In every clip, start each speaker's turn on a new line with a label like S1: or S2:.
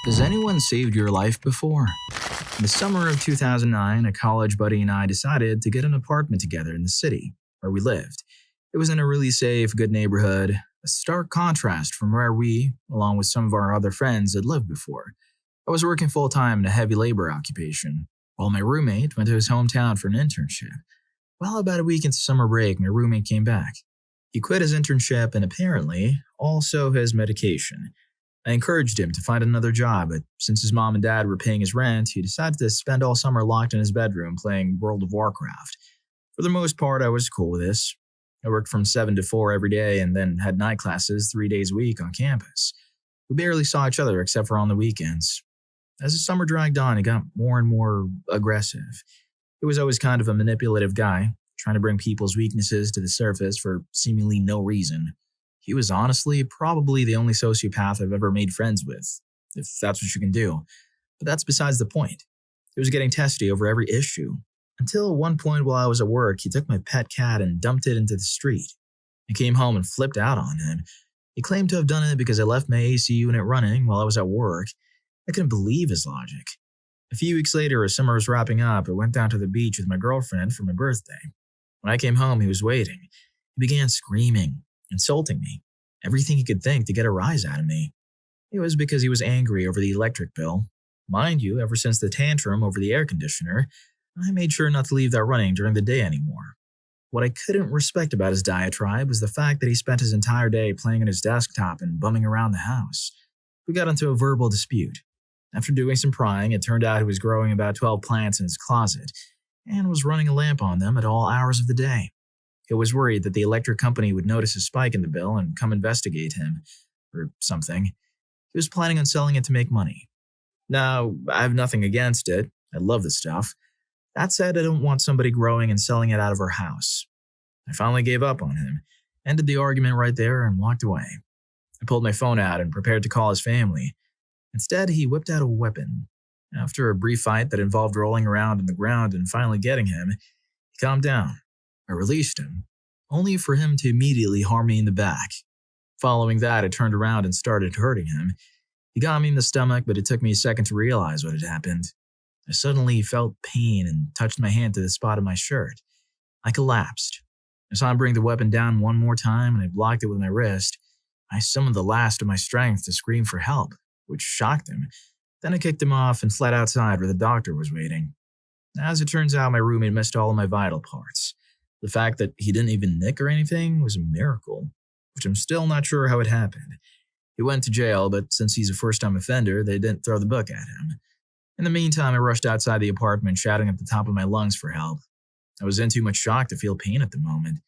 S1: Has anyone saved your life before? In the summer of 2009, a college buddy and I decided to get an apartment together in the city where we lived. It was in a really safe, good neighborhood, a stark contrast from where we, along with some of our other friends, had lived before. I was working full time in a heavy labor occupation, while my roommate went to his hometown for an internship. Well, about a week into summer break, my roommate came back. He quit his internship and apparently also his medication. I encouraged him to find another job, but since his mom and dad were paying his rent, he decided to spend all summer locked in his bedroom playing World of Warcraft. For the most part, I was cool with this. I worked from 7 to 4 every day and then had night classes 3 days a week on campus. We barely saw each other except for on the weekends. As the summer dragged on, he got more and more aggressive. He was always kind of a manipulative guy, trying to bring people's weaknesses to the surface for seemingly no reason. He was honestly probably the only sociopath I've ever made friends with, if that's what you can do. But that's besides the point. He was getting testy over every issue. Until at one point while I was at work, he took my pet cat and dumped it into the street. I came home and flipped out on him. He claimed to have done it because I left my AC unit running while I was at work. I couldn't believe his logic. A few weeks later, as summer was wrapping up, I went down to the beach with my girlfriend for my birthday. When I came home, he was waiting. He began screaming, insulting me, everything he could think to get a rise out of me. It was because he was angry over the electric bill. Mind you, ever since the tantrum over the air conditioner, I made sure not to leave that running during the day anymore. What I couldn't respect about his diatribe was the fact that he spent his entire day playing on his desktop and bumming around the house. We got into a verbal dispute. After doing some prying, it turned out he was growing about 12 plants in his closet and was running a lamp on them at all hours of the day. He was worried that the electric company would notice a spike in the bill and come investigate him, or something. He was planning on selling it to make money. Now, I have nothing against it. I love the stuff. That said, I don't want somebody growing and selling it out of our house. I finally gave up on him, ended the argument right there, and walked away. I pulled my phone out and prepared to call his family. Instead, he whipped out a weapon. After a brief fight that involved rolling around on the ground and finally getting him, he calmed down. I released him, only for him to immediately harm me in the back. Following that, I turned around and started hurting him. He got me in the stomach, but it took me a second to realize what had happened. I suddenly felt pain and touched my hand to the spot of my shirt. I collapsed. I saw him bring the weapon down one more time and I blocked it with my wrist. I summoned the last of my strength to scream for help, which shocked him. Then I kicked him off and fled outside where the doctor was waiting. As it turns out, my roommate missed all of my vital parts. The fact that he didn't even nick or anything was a miracle, which I'm still not sure how it happened. He went to jail, but since he's a first-time offender, they didn't throw the book at him. In the meantime, I rushed outside the apartment, shouting at the top of my lungs for help. I was in too much shock to feel pain at the moment.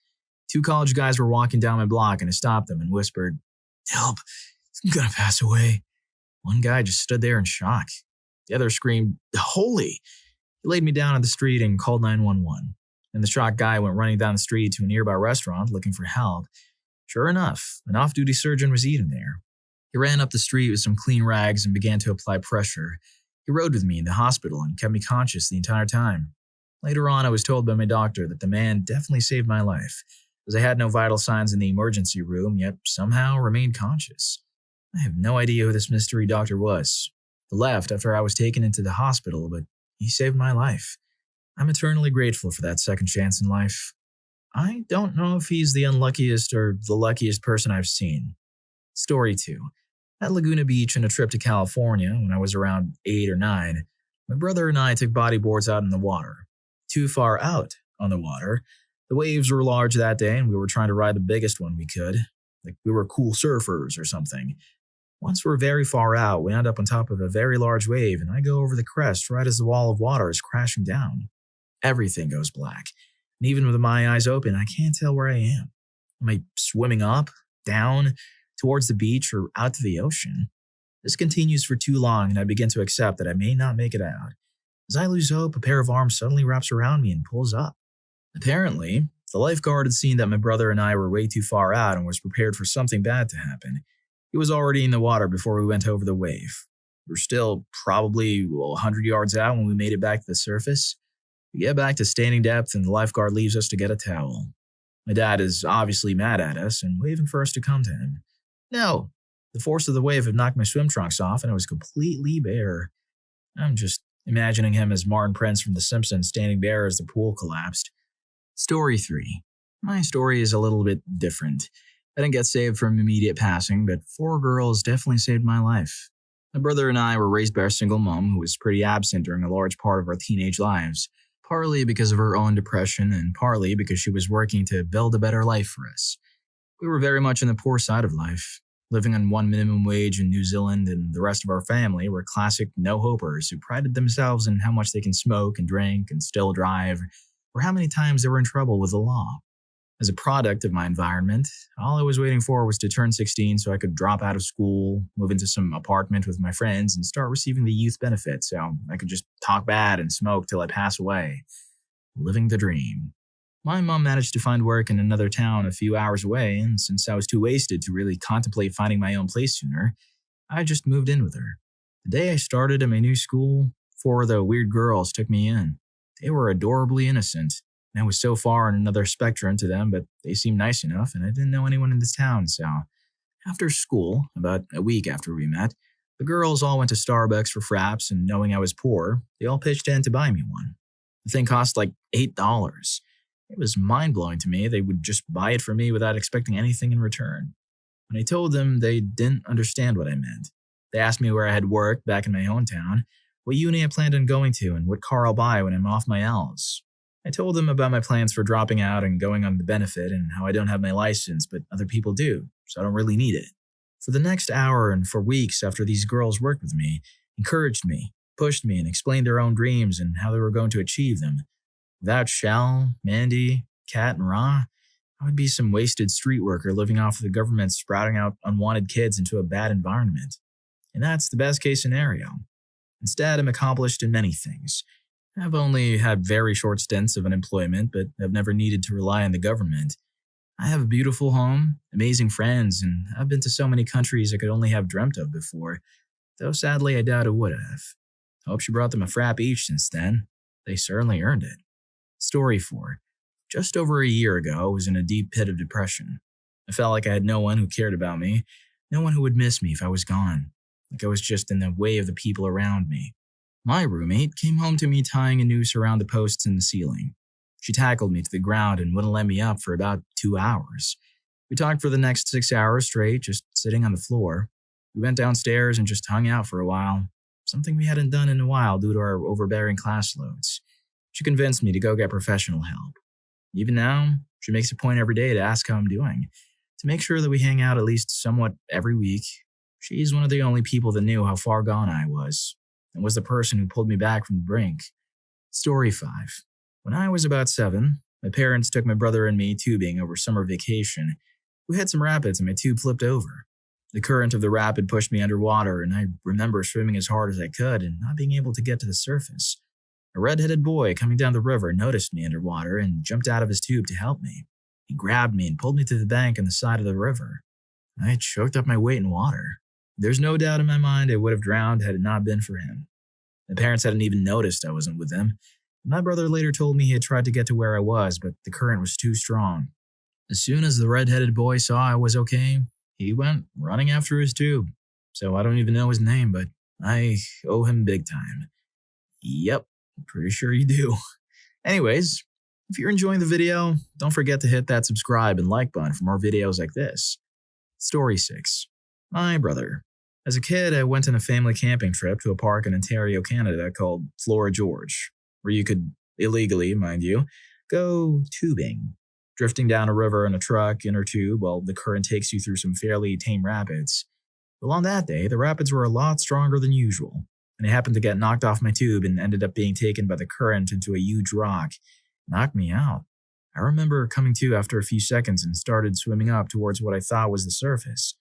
S1: 2 college guys were walking down my block and I stopped them and whispered, "Help, I'm gonna pass away." One guy just stood there in shock. The other screamed, "Holy!" He laid me down on the street and called 911. And the shocked guy went running down the street to a nearby restaurant looking for help. Sure enough, an off-duty surgeon was eating there. He ran up the street with some clean rags and began to apply pressure. He rode with me in the hospital and kept me conscious the entire time. Later on, I was told by my doctor that the man definitely saved my life, as I had no vital signs in the emergency room, yet somehow remained conscious. I have no idea who this mystery doctor was. He left after I was taken into the hospital, but he saved my life. I'm eternally grateful for that second chance in life. I don't know if he's the unluckiest or the luckiest person I've seen. Story 2. At Laguna Beach on a trip to California when I was around 8 or 9, my brother and I took bodyboards out in the water. Too far out on the water. The waves were large that day and we were trying to ride the biggest one we could, like we were cool surfers or something. Once we're very far out, we end up on top of a very large wave and I go over the crest right as the wall of water is crashing down. Everything goes black, and even with my eyes open, I can't tell where I am. Am I swimming up, down, towards the beach, or out to the ocean? This continues for too long, and I begin to accept that I may not make it out. As I lose hope, a pair of arms suddenly wraps around me and pulls up. Apparently, the lifeguard had seen that my brother and I were way too far out and was prepared for something bad to happen. He was already in the water before we went over the wave. We were still probably 100 yards out when we made it back to the surface. We get back to standing depth and the lifeguard leaves us to get a towel. My dad is obviously mad at us and waving for us to come to him. No, The force of the wave had knocked my swim trunks off and I was completely bare. I'm just imagining him as Martin Prince from The Simpsons standing bare as the pool collapsed. Story 3. My story is a little bit different. I didn't get saved from immediate passing, but 4 girls definitely saved my life. My brother and I were raised by a single mom who was pretty absent during a large part of our teenage lives, partly because of her own depression and partly because she was working to build a better life for us. We were very much on the poor side of life, living on one minimum wage in New Zealand, and the rest of our family were classic no-hopers who prided themselves in how much they can smoke and drink and still drive, or how many times they were in trouble with the law. As a product of my environment, all I was waiting for was to turn 16 so I could drop out of school, move into some apartment with my friends, and start receiving the youth benefits so I could just talk bad and smoke till I pass away. Living the dream. My mom managed to find work in another town a few hours away, and since I was too wasted to really contemplate finding my own place sooner, I just moved in with her. The day I started at my new school, 4 of the weird girls took me in. They were adorably innocent. And I was so far on another spectrum to them, but they seemed nice enough, and I didn't know anyone in this town, so after school, about a week after we met, the girls all went to Starbucks for fraps, and knowing I was poor, they all pitched in to buy me one. The thing cost like $8. It was mind-blowing to me they would just buy it for me without expecting anything in return. When I told them, they didn't understand what I meant. They asked me where I had worked back in my hometown, what uni I planned on going to, and what car I'll buy when I'm off my L's. I told them about my plans for dropping out and going on the benefit and how I don't have my license, but other people do, so I don't really need it. For the next hour and for weeks after these girls worked with me, encouraged me, pushed me, and explained their own dreams and how they were going to achieve them. Without Shell, Mandy, Kat, and Ra, I would be some wasted street worker living off of the government sprouting out unwanted kids into a bad environment. And that's the best case scenario. Instead, I'm accomplished in many things. I've only had very short stints of unemployment, but I've never needed to rely on the government. I have a beautiful home, amazing friends, and I've been to so many countries I could only have dreamt of before, though sadly I doubt I would have. I hope she brought them a frap each since then. They certainly earned it. Story 4. Just over a year ago, I was in a deep pit of depression. I felt like I had no one who cared about me, no one who would miss me if I was gone, like I was just in the way of the people around me. My roommate came home to me tying a noose around the posts in the ceiling. She tackled me to the ground and wouldn't let me up for about 2 hours. We talked for the next 6 hours straight, just sitting on the floor. We went downstairs and just hung out for a while, something we hadn't done in a while due to our overbearing class loads. She convinced me to go get professional help. Even now, she makes a point every day to ask how I'm doing, to make sure that we hang out at least somewhat every week. She's one of the only people that knew how far gone I was, and was the person who pulled me back from the brink. Story 5. When I was about 7, my parents took my brother and me tubing over summer vacation. We had some rapids and my tube flipped over. The current of the rapid pushed me underwater, and I remember swimming as hard as I could and not being able to get to the surface. A red-headed boy coming down the river noticed me underwater and jumped out of his tube to help me. He grabbed me and pulled me to the bank on the side of the river. I choked up my weight in water. There's no doubt in my mind I would have drowned had it not been for him. My parents hadn't even noticed I wasn't with them. My brother later told me he had tried to get to where I was, but the current was too strong. As soon as the red-headed boy saw I was okay, he went running after his tube. So I don't even know his name, but I owe him big time. Yep, pretty sure you do. Anyways, if you're enjoying the video, don't forget to hit that subscribe and like button for more videos like this. Story 6. My brother. As a kid, I went on a family camping trip to a park in Ontario, Canada called Flora George, where you could, illegally, mind you, go tubing, drifting down a river in a truck in or tube while the current takes you through some fairly tame rapids. Well, on that day, the rapids were a lot stronger than usual, and I happened to get knocked off my tube and ended up being taken by the current into a huge rock. It knocked me out. I remember coming to after a few seconds and started swimming up towards what I thought was the surface.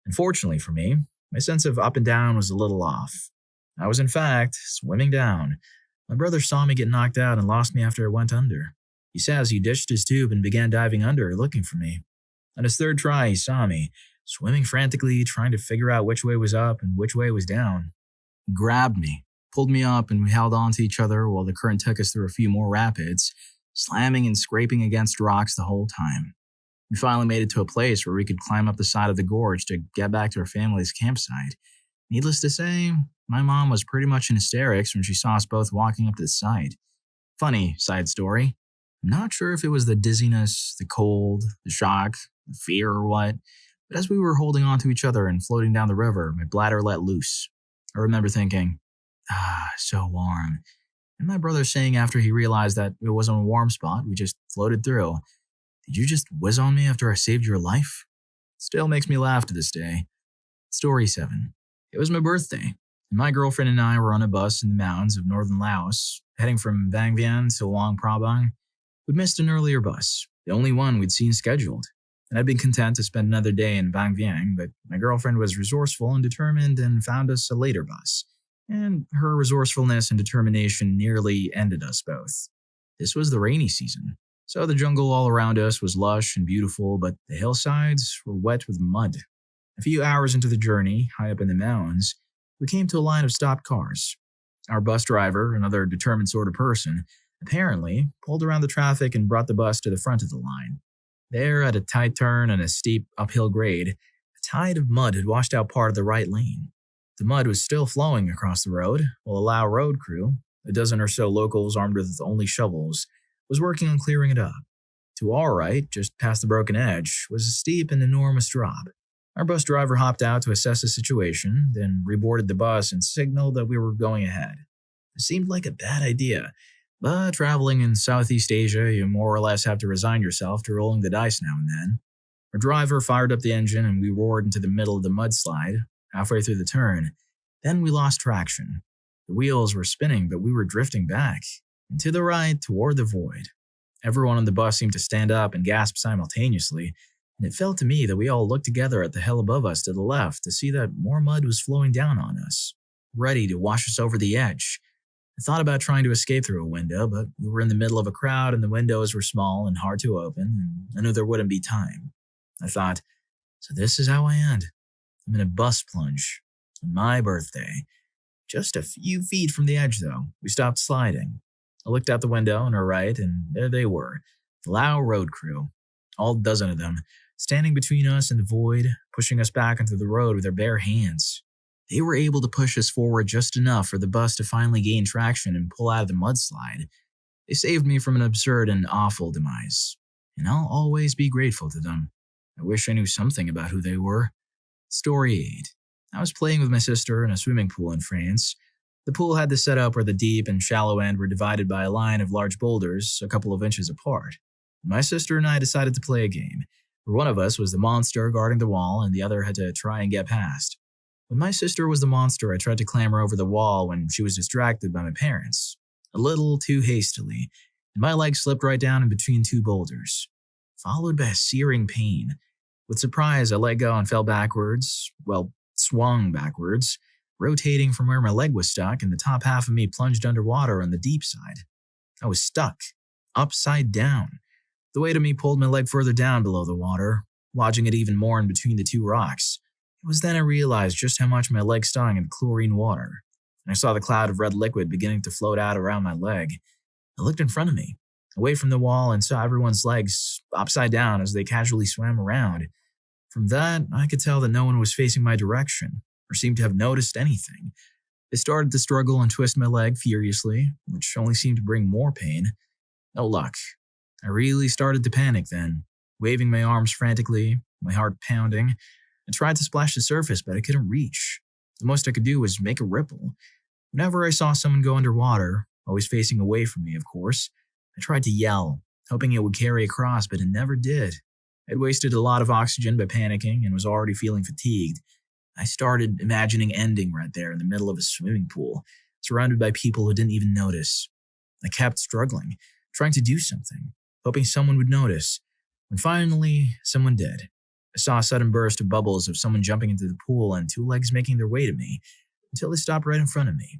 S1: Unfortunately for me, my sense of up and down was a little off. I was in fact swimming down. My brother saw me get knocked out and lost me after I went under. He says he ditched his tube and began diving under looking for me. On his third try, he saw me, swimming frantically, trying to figure out which way was up and which way was down. He grabbed me, pulled me up, and we held on to each other while the current took us through a few more rapids, slamming and scraping against rocks the whole time. We finally made it to a place where we could climb up the side of the gorge to get back to our family's campsite. Needless to say, my mom was pretty much in hysterics when she saw us both walking up to the site. Funny side story. I'm not sure if it was the dizziness, the cold, the shock, the fear, or what, but as we were holding on to each other and floating down the river, my bladder let loose. I remember thinking, so warm. And my brother saying after he realized that it wasn't a warm spot, we just floated through, "Did you just whiz on me after I saved your life?" Still makes me laugh to this day. Story 7. It was my birthday, and my girlfriend and I were on a bus in the mountains of northern Laos, heading from Vang Vieng to Luang Prabang. We'd missed an earlier bus, the only one we'd seen scheduled, and I'd been content to spend another day in Vang Vieng, but my girlfriend was resourceful and determined and found us a later bus, and her resourcefulness and determination nearly ended us both. This was the rainy season, so the jungle all around us was lush and beautiful, but the hillsides were wet with mud. A few hours into the journey, high up in the mountains, we came to a line of stopped cars. Our bus driver, another determined sort of person, apparently pulled around the traffic and brought the bus to the front of the line. There, at a tight turn and a steep uphill grade, a tide of mud had washed out part of the right lane. The mud was still flowing across the road, while a Lao road crew, a dozen or so locals armed with only shovels, was working on clearing it up. To our right, just past the broken edge, was a steep and enormous drop. Our bus driver hopped out to assess the situation, then reboarded the bus and signaled that we were going ahead. It seemed like a bad idea, but traveling in Southeast Asia, you more or less have to resign yourself to rolling the dice now and then. Our driver fired up the engine and we roared into the middle of the mudslide, halfway through the turn. Then we lost traction. The wheels were spinning, but we were drifting back, and to the right toward the void. Everyone on the bus seemed to stand up and gasp simultaneously, and it felt to me that we all looked together at the hill above us to the left to see that more mud was flowing down on us, ready to wash us over the edge. I thought about trying to escape through a window, but we were in the middle of a crowd and the windows were small and hard to open, and I knew there wouldn't be time. I thought, so this is how I end. I'm in a bus plunge on my birthday. Just a few feet from the edge, though, we stopped sliding. I looked out the window on our right, and there they were, the Lao road crew, all dozen of them, standing between us and the void, pushing us back onto the road with their bare hands. They were able to push us forward just enough for the bus to finally gain traction and pull out of the mudslide. They saved me from an absurd and awful demise, and I'll always be grateful to them. I wish I knew something about who they were. Story 8. I was playing with my sister in a swimming pool in France. The pool had the setup where the deep and shallow end were divided by a line of large boulders a couple of inches apart. My sister and I decided to play a game, where one of us was the monster guarding the wall and the other had to try and get past. When my sister was the monster, I tried to clamber over the wall when she was distracted by my parents, a little too hastily, and my leg slipped right down in between two boulders, followed by a searing pain. With surprise, I let go and fell backwards, swung backwards, rotating from where my leg was stuck, and the top half of me plunged underwater on the deep side. I was stuck, upside down. The weight of me pulled my leg further down below the water, lodging it even more in between the two rocks. It was then I realized just how much my leg stung in chlorine water, and I saw the cloud of red liquid beginning to float out around my leg. I looked in front of me, away from the wall, and saw everyone's legs upside down as they casually swam around. From that, I could tell that no one was facing my direction, or seemed to have noticed anything. They started to struggle and twist my leg furiously, which only seemed to bring more pain. No luck. I really started to panic then, waving my arms frantically, my heart pounding. I tried to splash the surface, but I couldn't reach. The most I could do was make a ripple. Whenever I saw someone go underwater, always facing away from me, of course, I tried to yell, hoping it would carry across, but it never did. I'd wasted a lot of oxygen by panicking and was already feeling fatigued. I started imagining ending right there in the middle of a swimming pool, surrounded by people who didn't even notice. I kept struggling, trying to do something, hoping someone would notice. When finally, someone did. I saw a sudden burst of bubbles of someone jumping into the pool and two legs making their way to me, until they stopped right in front of me.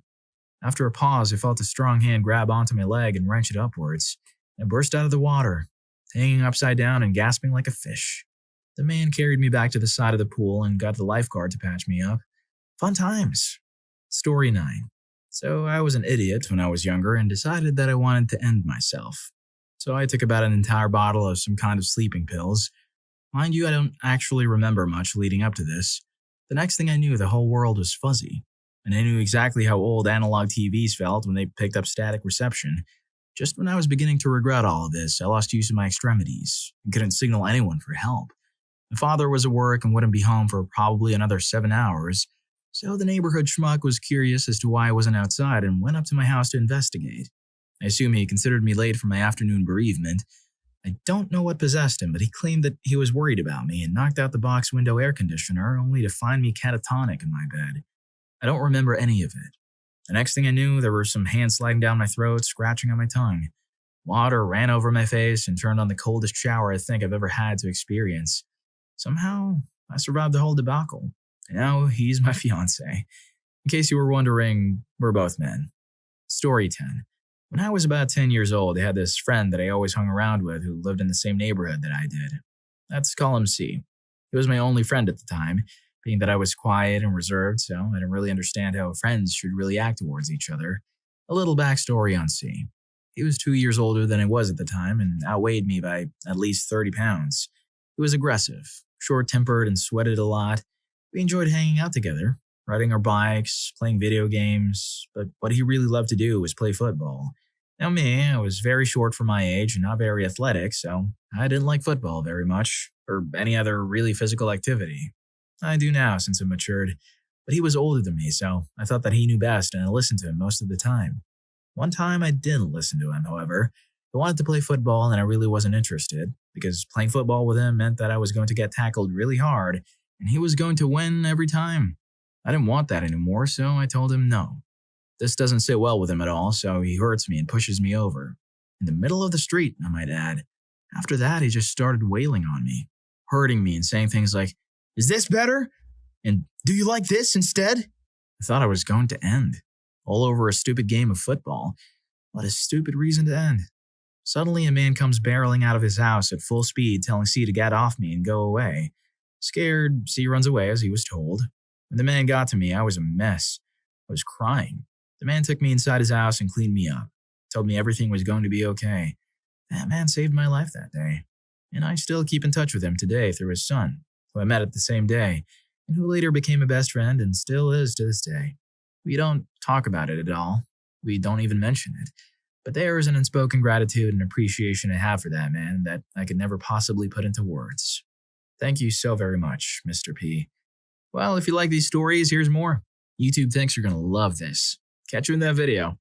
S1: After a pause, I felt a strong hand grab onto my leg and wrench it upwards. I burst out of the water, hanging upside down and gasping like a fish. The man carried me back to the side of the pool and got the lifeguard to patch me up. Fun times. Story 9. So I was an idiot when I was younger and decided that I wanted to end myself. So I took about an entire bottle of some kind of sleeping pills, Mind you, I don't actually remember much leading up to this. The next thing I knew, the whole world was fuzzy, and I knew exactly how old analog TVs felt when they picked up static reception. Just when I was beginning to regret all of this, I lost use of my extremities and couldn't signal anyone for help. My father was at work and wouldn't be home for probably another 7 hours, so the neighborhood schmuck was curious as to why I wasn't outside and went up to my house to investigate. I assume he considered me late for my afternoon bereavement. I don't know what possessed him, but he claimed that he was worried about me and knocked out the box window air conditioner only to find me catatonic in my bed. I don't remember any of it. The next thing I knew, there were some hands sliding down my throat, scratching on my tongue. Water ran over my face and turned on the coldest shower I think I've ever had to experience. Somehow, I survived the whole debacle. And now he's my fiance. In case you were wondering, we're both men. Story 10. When I was about 10 years old, I had this friend that I always hung around with who lived in the same neighborhood that I did. Let's call him C. He was my only friend at the time, being that I was quiet and reserved, so I didn't really understand how friends should really act towards each other. A little backstory on C. He was 2 years older than I was at the time and outweighed me by at least 30 pounds. He was aggressive, short-tempered, and sweated a lot. We enjoyed hanging out together, riding our bikes, playing video games, but what he really loved to do was play football. Now me, I was very short for my age and not very athletic, so I didn't like football very much, or any other really physical activity. I do now since I've matured, but he was older than me, so I thought that he knew best and I listened to him most of the time. One time I didn't listen to him, however. He wanted to play football and I really wasn't interested, because playing football with him meant that I was going to get tackled really hard and he was going to win every time. I didn't want that anymore, so I told him no. This doesn't sit well with him at all, so he hurts me and pushes me over. In the middle of the street, I might add. After that, he just started wailing on me, hurting me and saying things like, "Is this better? And do you like this instead?" I thought I was going to end. All over a stupid game of football. What a stupid reason to end. Suddenly, a man comes barreling out of his house at full speed, telling C to get off me and go away. Scared, C runs away as he was told. When the man got to me, I was a mess. I was crying. The man took me inside his house and cleaned me up. Told me everything was going to be okay. That man saved my life that day. And I still keep in touch with him today through his son, who I met at the same day, and who later became a best friend and still is to this day. We don't talk about it at all. We don't even mention it. But there is an unspoken gratitude and appreciation I have for that man that I could never possibly put into words. Thank you so very much, Mr. P. Well, if you like these stories, here's more. YouTube thinks you're going to love this. Catch you in that video.